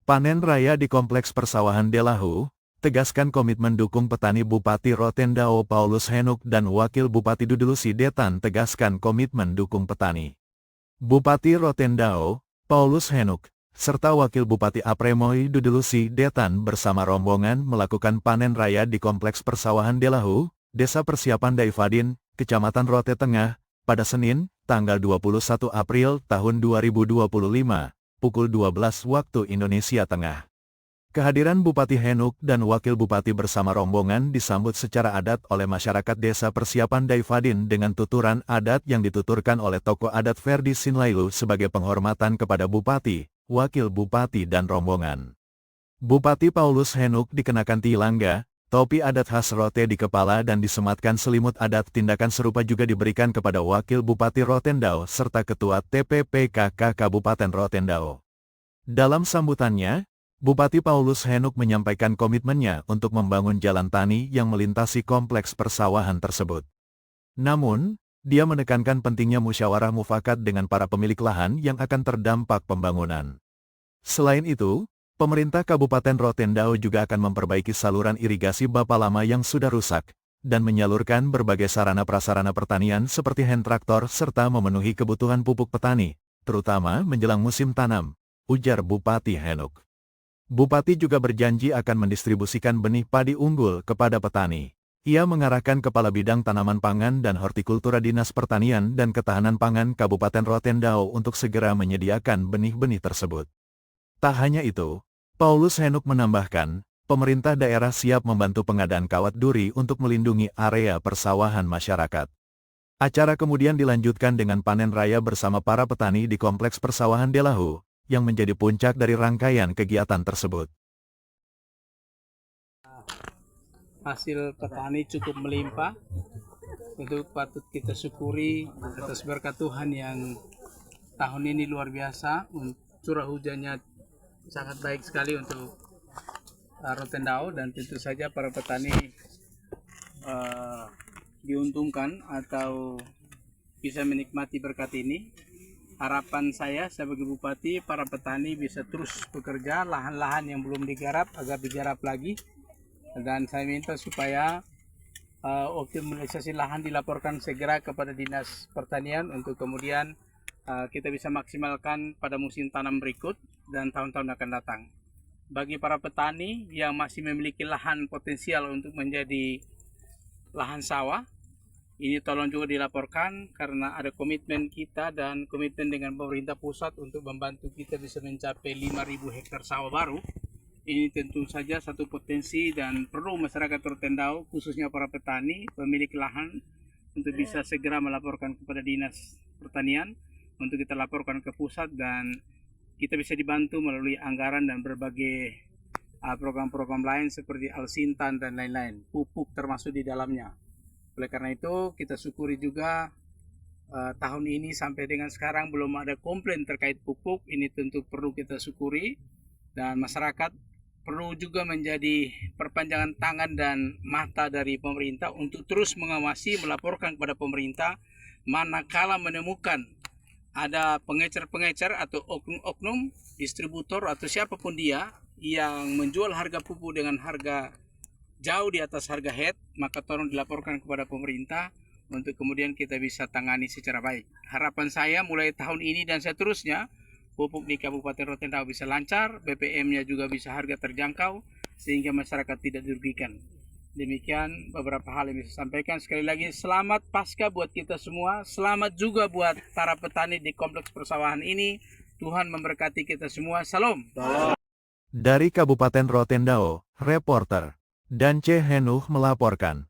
Panen raya di Kompleks Persawahan Delahu, tegaskan komitmen dukung petani. Bupati Rotendao Paulus Henuk dan Wakil Bupati Dudelusi Detan tegaskan komitmen dukung petani. Bupati Rotendao, Paulus Henuk, serta Wakil Bupati Apremoi Dudelusi Detan bersama rombongan melakukan panen raya di Kompleks Persawahan Delahu, Desa Persiapan Daifadin, Kecamatan Rote Tengah, pada Senin, tanggal 21 April tahun 2025, pukul 12 waktu Indonesia Tengah. Kehadiran Bupati Henuk dan Wakil Bupati bersama rombongan disambut secara adat oleh masyarakat Desa Persiapan Daifadin dengan tuturan adat yang dituturkan oleh tokoh adat Ferdi Sinlailu sebagai penghormatan kepada Bupati, Wakil Bupati dan rombongan. Bupati Paulus Henuk dikenakan tilangga, topi adat khas Rote di kepala dan disematkan selimut adat. Tindakan serupa juga diberikan kepada Wakil Bupati Rotendao serta Ketua TPPKK Kabupaten Rotendao. Dalam sambutannya, Bupati Paulus Henuk menyampaikan komitmennya untuk membangun jalan tani yang melintasi kompleks persawahan tersebut. Namun, dia menekankan pentingnya musyawarah mufakat dengan para pemilik lahan yang akan terdampak pembangunan. Selain itu, pemerintah Kabupaten Rotendao juga akan memperbaiki saluran irigasi bapa lama yang sudah rusak, dan menyalurkan berbagai sarana prasarana pertanian seperti hand traktor serta memenuhi kebutuhan pupuk petani, terutama menjelang musim tanam, ujar Bupati Henuk. Bupati juga berjanji akan mendistribusikan benih padi unggul kepada petani. Ia mengarahkan Kepala Bidang Tanaman Pangan dan Hortikultura Dinas Pertanian dan Ketahanan Pangan Kabupaten Rotendao untuk segera menyediakan benih-benih tersebut. Tak hanya itu, Paulus Henuk menambahkan, pemerintah daerah siap membantu pengadaan kawat duri untuk melindungi area persawahan masyarakat. Acara kemudian dilanjutkan dengan panen raya bersama para petani di Kompleks Persawahan Delahu, yang menjadi puncak dari rangkaian kegiatan tersebut. Hasil petani cukup melimpah, itu patut kita syukuri atas berkat Tuhan yang tahun ini luar biasa. Curah hujannya sangat baik sekali untuk Rotendao, dan tentu saja para petani diuntungkan atau bisa menikmati berkat ini. Harapan saya sebagai Bupati, para petani bisa terus bekerja, lahan-lahan yang belum digarap agar digarap lagi, dan saya minta supaya optimalisasi lahan dilaporkan segera kepada Dinas Pertanian untuk kemudian kita bisa maksimalkan pada musim tanam berikut dan tahun-tahun akan datang. Bagi para petani yang masih memiliki lahan potensial untuk menjadi lahan sawah, ini tolong juga dilaporkan karena ada komitmen kita dan komitmen dengan pemerintah pusat untuk membantu kita bisa mencapai 5.000 hektar sawah baru. Ini tentu saja satu potensi dan perlu masyarakat Rotendao, khususnya para petani, pemilik lahan, untuk bisa segera melaporkan kepada Dinas Pertanian untuk kita laporkan ke pusat dan kita bisa dibantu melalui anggaran dan berbagai program-program lain seperti Alsintan dan lain-lain, pupuk termasuk di dalamnya. Oleh karena itu kita syukuri juga tahun ini sampai dengan sekarang belum ada komplain terkait pupuk. Ini tentu perlu kita syukuri, dan masyarakat perlu juga menjadi perpanjangan tangan dan mata dari pemerintah untuk terus mengawasi, melaporkan kepada pemerintah manakala menemukan ada pengecer-pengecer atau oknum-oknum distributor atau siapapun dia yang menjual harga pupuk dengan harga jauh di atas harga head, maka tolong dilaporkan kepada pemerintah untuk kemudian kita bisa tangani secara baik. Harapan saya mulai tahun ini dan seterusnya, pupuk di Kabupaten Rotendao bisa lancar, BPM-nya juga bisa harga terjangkau, sehingga masyarakat tidak dirugikan. Demikian beberapa hal yang bisa sampaikan. Sekali lagi selamat Paskah buat kita semua. Selamat juga buat para petani di kompleks persawahan ini. Tuhan memberkati kita semua. Salam. Dari Kabupaten Rotendao, reporter Dance Henuh melaporkan.